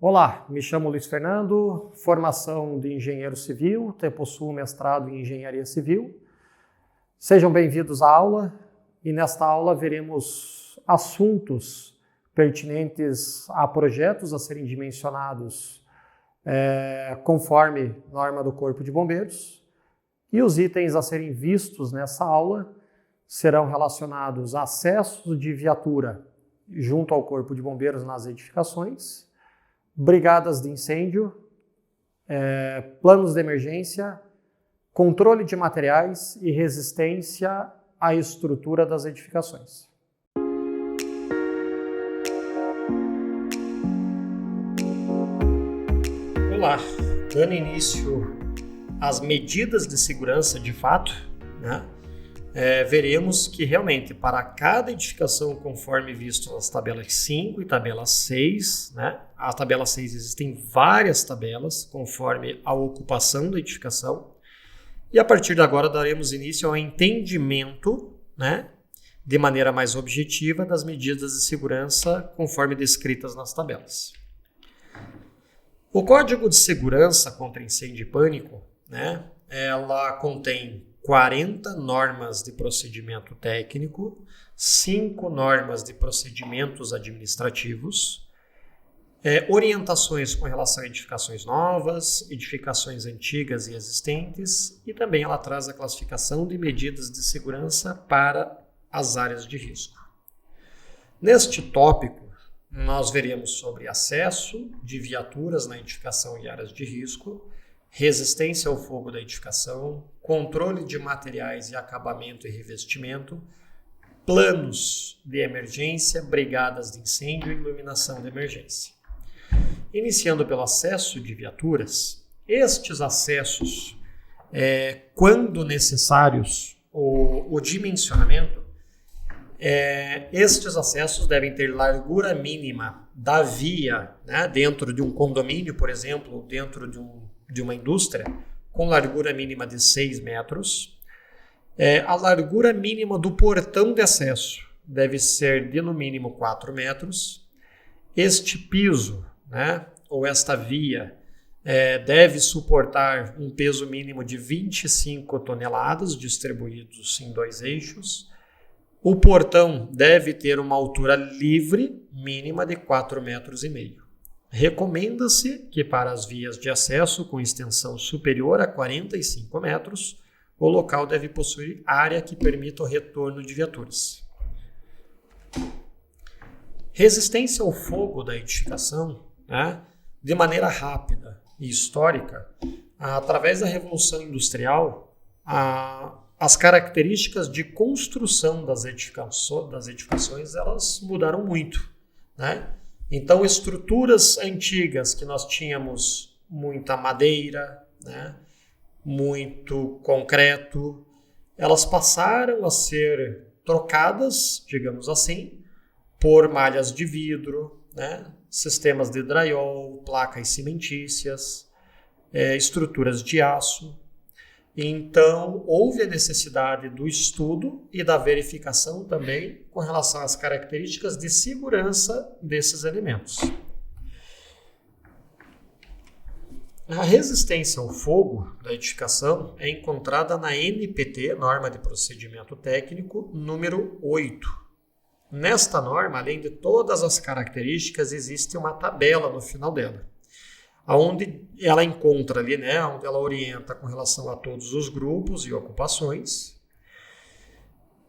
Olá, me chamo Luiz Fernando, formação de engenheiro civil, possuo mestrado em engenharia civil. Sejam bem-vindos à aula e nesta aula veremos assuntos pertinentes a projetos a serem dimensionados conforme norma do Corpo de Bombeiros, e os itens a serem vistos nessa aula serão relacionados a acessos de viatura junto ao Corpo de Bombeiros nas edificações, brigadas de incêndio, planos de emergência, controle de materiais e resistência à estrutura das edificações. Olá, dando início às medidas de segurança de fato, né? Veremos que realmente para cada edificação, conforme visto nas tabelas 5 e tabela 6, né? A tabela 6 existem várias tabelas conforme a ocupação da edificação, e a partir de agora daremos início ao entendimento, né, de maneira mais objetiva das medidas de segurança conforme descritas nas tabelas. O Código de Segurança contra Incêndio e Pânico, né, ela contém 40 normas de procedimento técnico, 5 normas de procedimentos administrativos, orientações com relação a edificações novas, edificações antigas e existentes, e também ela traz a classificação de medidas de segurança para as áreas de risco. Neste tópico, nós veremos sobre acesso de viaturas na edificação e áreas de risco, resistência ao fogo da edificação, controle de materiais e acabamento e revestimento, planos de emergência, brigadas de incêndio e iluminação de emergência. Iniciando pelo acesso de viaturas, estes acessos, quando necessários, o dimensionamento, estes acessos devem ter largura mínima da via, né, dentro de um condomínio, por exemplo, ou dentro de uma indústria, com largura mínima de 6 metros. A largura mínima do portão de acesso deve ser de no mínimo 4 metros. Este piso, né, ou esta via, deve suportar um peso mínimo de 25 toneladas distribuídos em 2 eixos. O portão deve ter uma altura livre mínima de 4,5 metros. Recomenda-se que para as vias de acesso com extensão superior a 45 metros, o local deve possuir área que permita o retorno de viaturas. Resistência ao fogo da edificação, né, de maneira rápida e histórica, através da Revolução Industrial, as características de construção das edificações elas mudaram muito, né? Então, estruturas antigas que nós tínhamos muita madeira, né, muito concreto, elas passaram a ser trocadas, digamos assim, por malhas de vidro, né, sistemas de drywall, placas cimentícias, estruturas de aço. Então, houve a necessidade do estudo e da verificação também com relação às características de segurança desses elementos. A resistência ao fogo da edificação é encontrada na NPT, Norma de Procedimento Técnico, número 8. Nesta norma, além de todas as características, existe uma tabela no final dela, onde ela encontra ali, né, onde ela orienta com relação a todos os grupos e ocupações,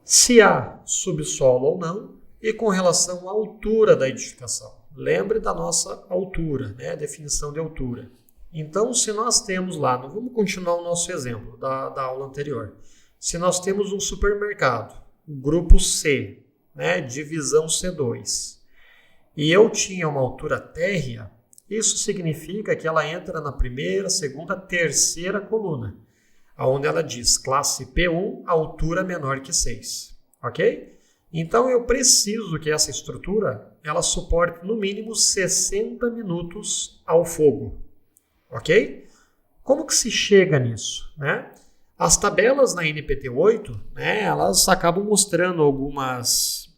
se há subsolo ou não, e com relação à altura da edificação. Lembre da nossa altura, né, definição de altura. Então, se nós temos lá, vamos continuar o nosso exemplo da aula anterior. Se nós temos um supermercado, grupo C, né, divisão C2, e eu tinha uma altura térrea, isso significa que ela entra na primeira, segunda, terceira coluna, onde ela diz classe P1, altura menor que 6, ok? Então eu preciso que essa estrutura ela suporte no mínimo 60 minutos ao fogo, ok? Como que se chega nisso, né? As tabelas na NPT 8, né, elas acabam mostrando algumas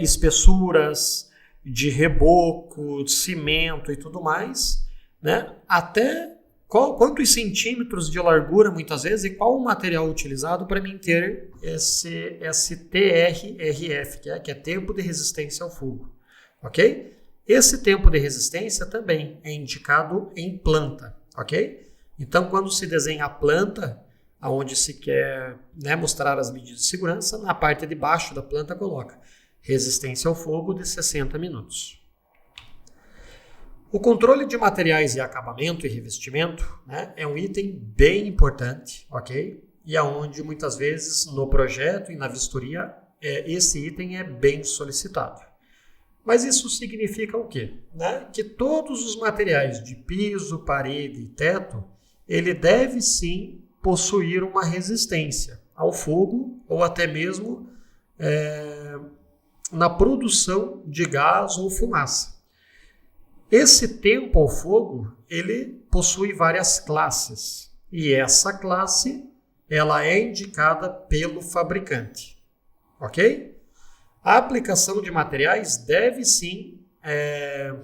espessuras de reboco, de cimento e tudo mais, né? Até quantos centímetros de largura, muitas vezes, e qual o material utilizado para mim ter esse TRRF, que é tempo de resistência ao fogo, ok? Esse tempo de resistência também é indicado em planta, ok? Então, quando se desenha a planta, onde se quer, né, mostrar as medidas de segurança, na parte de baixo da planta coloca resistência ao fogo de 60 minutos. O controle de materiais e acabamento e revestimento, né, é um item bem importante, ok? E aonde muitas vezes no projeto e na vistoria esse item é bem solicitado. Mas isso significa o quê? Né? Que todos os materiais de piso, parede e teto, ele deve sim possuir uma resistência ao fogo ou até mesmo na produção de gás ou fumaça. Esse tempo ao fogo, ele possui várias classes e essa classe ela é indicada pelo fabricante, ok? A aplicação de materiais deve sim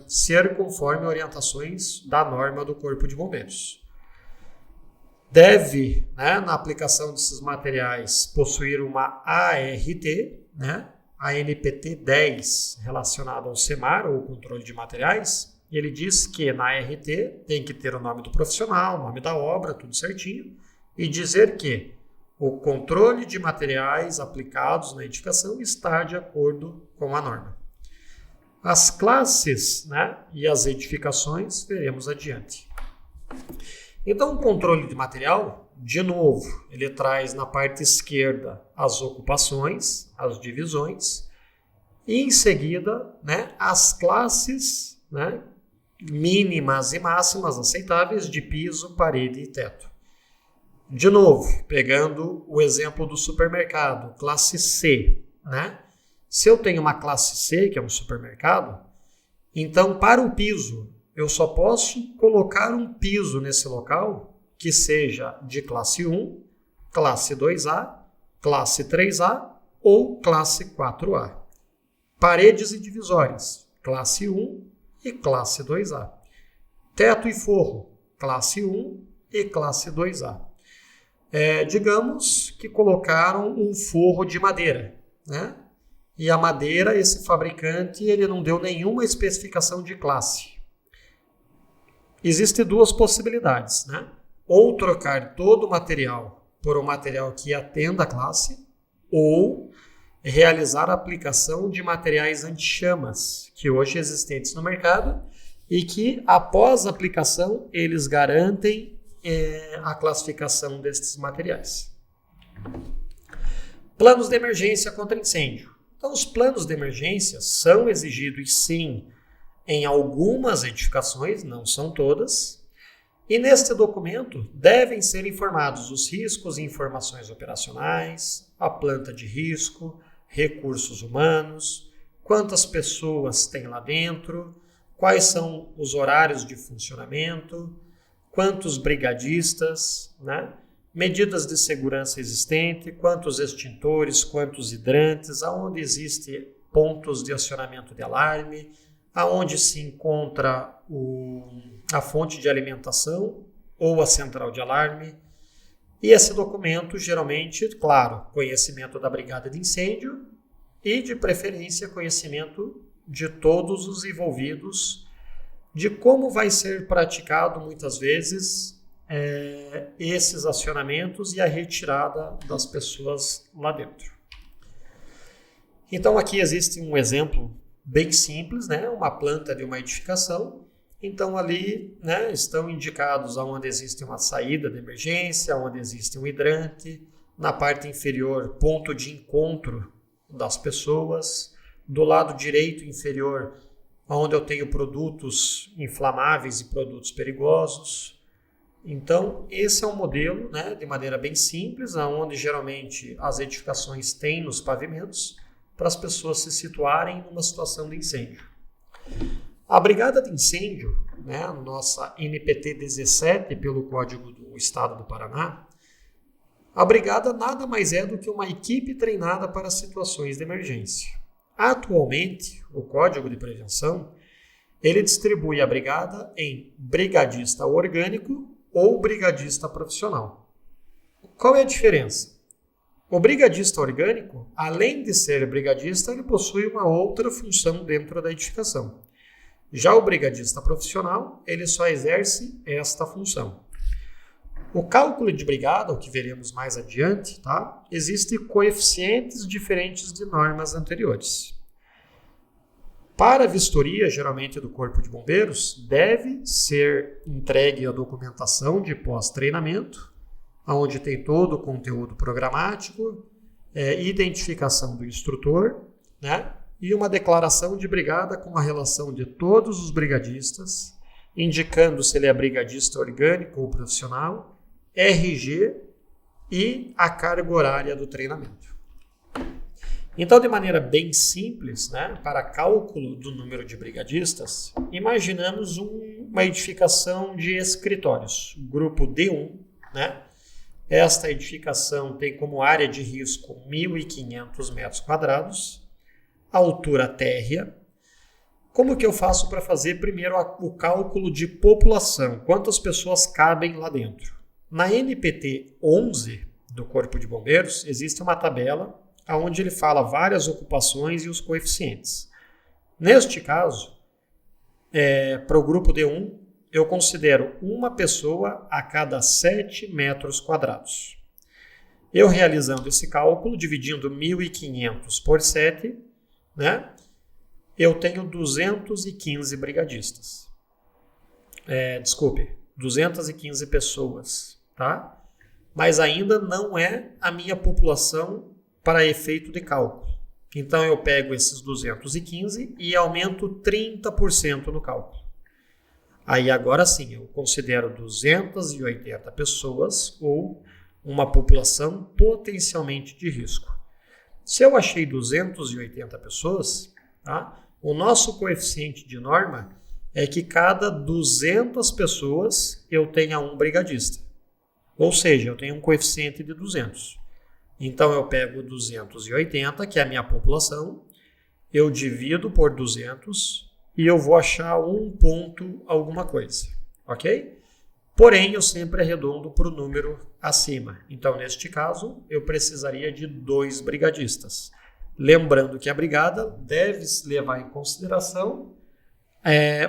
ser conforme orientações da norma do Corpo de Bombeiros. Deve, né, na aplicação desses materiais, possuir uma ART, né, a NPT 10, relacionada ao CEMAR, ou controle de materiais. Ele diz que na ART tem que ter o nome do profissional, o nome da obra, tudo certinho, e dizer que o controle de materiais aplicados na edificação está de acordo com a norma. As classes, né, e as edificações veremos adiante. Então, o controle de material, de novo, ele traz na parte esquerda as ocupações, as divisões, e em seguida, né, as classes, né, mínimas e máximas aceitáveis de piso, parede e teto. De novo, pegando o exemplo do supermercado, classe C, né? Se eu tenho uma classe C, que é um supermercado, então para o piso, eu só posso colocar um piso nesse local que seja de classe 1, classe 2A, classe 3A ou classe 4A. Paredes e divisórias, classe 1 e classe 2A. Teto e forro, classe 1 e classe 2A. Digamos que colocaram um forro de madeira, né? E a madeira, esse fabricante, ele não deu nenhuma especificação de classe. Existem duas possibilidades, né? Ou trocar todo o material por um material que atenda a classe, ou realizar a aplicação de materiais anti-chamas, que hoje existentes no mercado, e que após a aplicação eles garantem a classificação destes materiais. Planos de emergência contra incêndio. Então, os planos de emergência são exigidos sim em algumas edificações, não são todas, e neste documento devem ser informados os riscos e informações operacionais, a planta de risco, recursos humanos, quantas pessoas tem lá dentro, quais são os horários de funcionamento, quantos brigadistas, né? Medidas de segurança existente, quantos extintores, quantos hidrantes, aonde existem pontos de acionamento de alarme, aonde se encontra a fonte de alimentação ou a central de alarme. E esse documento, geralmente, claro, conhecimento da brigada de incêndio e, de preferência, conhecimento de todos os envolvidos, de como vai ser praticado, muitas vezes, esses acionamentos e a retirada das pessoas lá dentro. Então, aqui existe um exemplo bem simples, né? Uma planta de uma edificação. Então, ali, né, estão indicados onde existe uma saída de emergência, onde existe um hidrante, na parte inferior, ponto de encontro das pessoas, do lado direito inferior, onde eu tenho produtos inflamáveis e produtos perigosos. Então, esse é um modelo, né, de maneira bem simples, onde geralmente as edificações têm nos pavimentos, para as pessoas se situarem numa situação de incêndio. A brigada de incêndio, né, nossa NPT 17, pelo Código do Estado do Paraná, a brigada nada mais é do que uma equipe treinada para situações de emergência. Atualmente, o Código de Prevenção, ele distribui a brigada em brigadista orgânico ou brigadista profissional. Qual é a diferença? O brigadista orgânico, além de ser brigadista, ele possui uma outra função dentro da edificação. Já o brigadista profissional, ele só exerce esta função. O cálculo de brigada, o que veremos mais adiante, tá? Existem coeficientes diferentes de normas anteriores. Para a vistoria, geralmente do Corpo de Bombeiros, deve ser entregue a documentação de pós-treinamento, onde tem todo o conteúdo programático, identificação do instrutor, né? E uma declaração de brigada com a relação de todos os brigadistas, indicando se ele é brigadista orgânico ou profissional, RG e a carga horária do treinamento. Então, de maneira bem simples, né, para cálculo do número de brigadistas, imaginamos uma edificação de escritórios, grupo D1, né? Esta edificação tem como área de risco 1.500 metros quadrados, altura térrea. Como que eu faço para fazer primeiro o cálculo de população? Quantas pessoas cabem lá dentro? Na NPT 11 do Corpo de Bombeiros, existe uma tabela onde ele fala várias ocupações e os coeficientes. Neste caso, para o grupo D1, eu considero uma pessoa a cada 7 metros quadrados. Eu realizando esse cálculo, dividindo 1.500 por 7, né, eu tenho 215 brigadistas. 215 pessoas, tá? Mas ainda não é a minha população para efeito de cálculo. Então eu pego esses 215 e aumento 30% no cálculo. Aí agora sim, eu considero 280 pessoas ou uma população potencialmente de risco. Se eu achei 280 pessoas, tá, o nosso coeficiente de norma é que cada 200 pessoas eu tenha um brigadista. Ou seja, eu tenho um coeficiente de 200. Então eu pego 280, que é a minha população, eu divido por 200 e eu vou achar um ponto alguma coisa, ok? Porém, eu sempre arredondo para o número acima. Então, neste caso, eu precisaria de 2 brigadistas. Lembrando que a brigada deve levar em consideração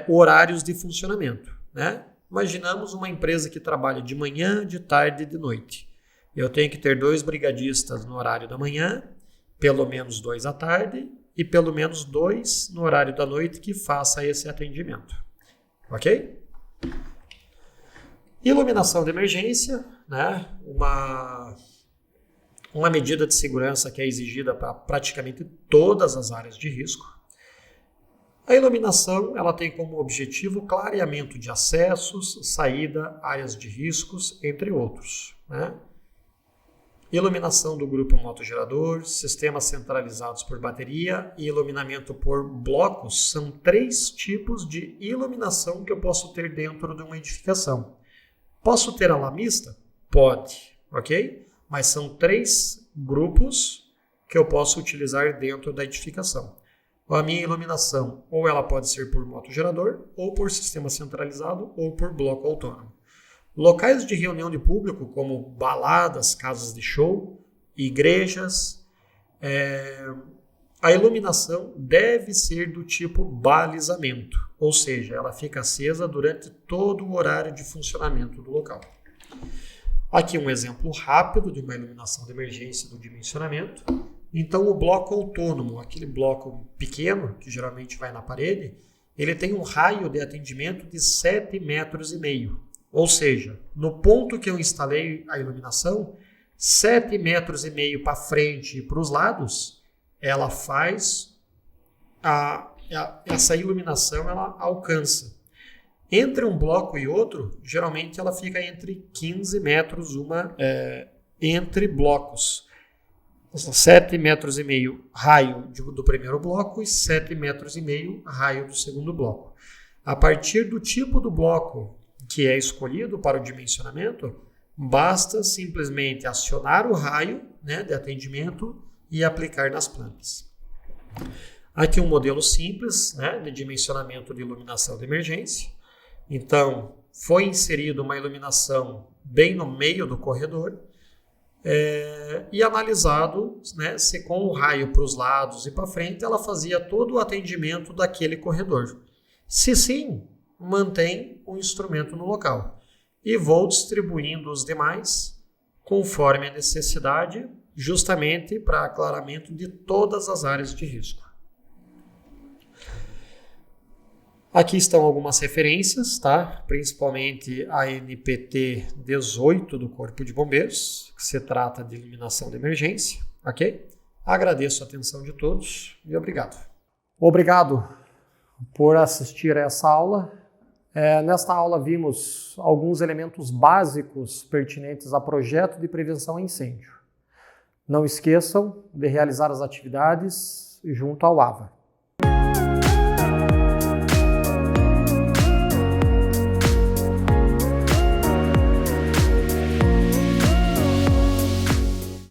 horários de funcionamento, né? Imaginamos uma empresa que trabalha de manhã, de tarde e de noite. Eu tenho que ter 2 brigadistas no horário da manhã, pelo menos 2 à tarde e pelo menos 2 no horário da noite que faça esse atendimento. Ok? Iluminação de emergência, né? Uma medida de segurança que é exigida para praticamente todas as áreas de risco. A iluminação ela tem como objetivo clareamento de acessos, saída, áreas de riscos, entre outros, né? Iluminação do grupo motogerador, sistemas centralizados por bateria e iluminamento por blocos são 3 tipos de iluminação que eu posso ter dentro de uma edificação. Posso ter ala mista? Pode, ok? Mas são 3 grupos que eu posso utilizar dentro da edificação. A minha iluminação, ou ela pode ser por motogerador, ou por sistema centralizado, ou por bloco autônomo. Locais de reunião de público, como baladas, casas de show, igrejas, a iluminação deve ser do tipo balizamento, ou seja, ela fica acesa durante todo o horário de funcionamento do local. Aqui um exemplo rápido de uma iluminação de emergência do dimensionamento. Então o bloco autônomo, aquele bloco pequeno, que geralmente vai na parede, ele tem um raio de atendimento de 7,5 metros. Ou seja, no ponto que eu instalei a iluminação, 7,5 metros para frente e para os lados, ela faz essa iluminação, ela alcança. Entre um bloco e outro, geralmente ela fica entre 15 metros entre blocos. 7,5 metros raio do primeiro bloco e 7,5 metros raio do segundo bloco. A partir do tipo do bloco que é escolhido para o dimensionamento, basta simplesmente acionar o raio, né, de atendimento e aplicar nas plantas. Aqui um modelo simples, né, de dimensionamento de iluminação de emergência. Então, foi inserida uma iluminação bem no meio do corredor e analisado, né, se com o raio para os lados e para frente ela fazia todo o atendimento daquele corredor. Se sim, mantém o instrumento no local. E vou distribuindo os demais conforme a necessidade, justamente para aclaramento de todas as áreas de risco. Aqui estão algumas referências, tá? Principalmente a NPT 18 do Corpo de Bombeiros, que se trata de iluminação de emergência, ok? Agradeço a atenção de todos e obrigado. Obrigado por assistir a essa aula. Nesta aula vimos alguns elementos básicos pertinentes a projeto de prevenção a incêndio. Não esqueçam de realizar as atividades junto ao AVA.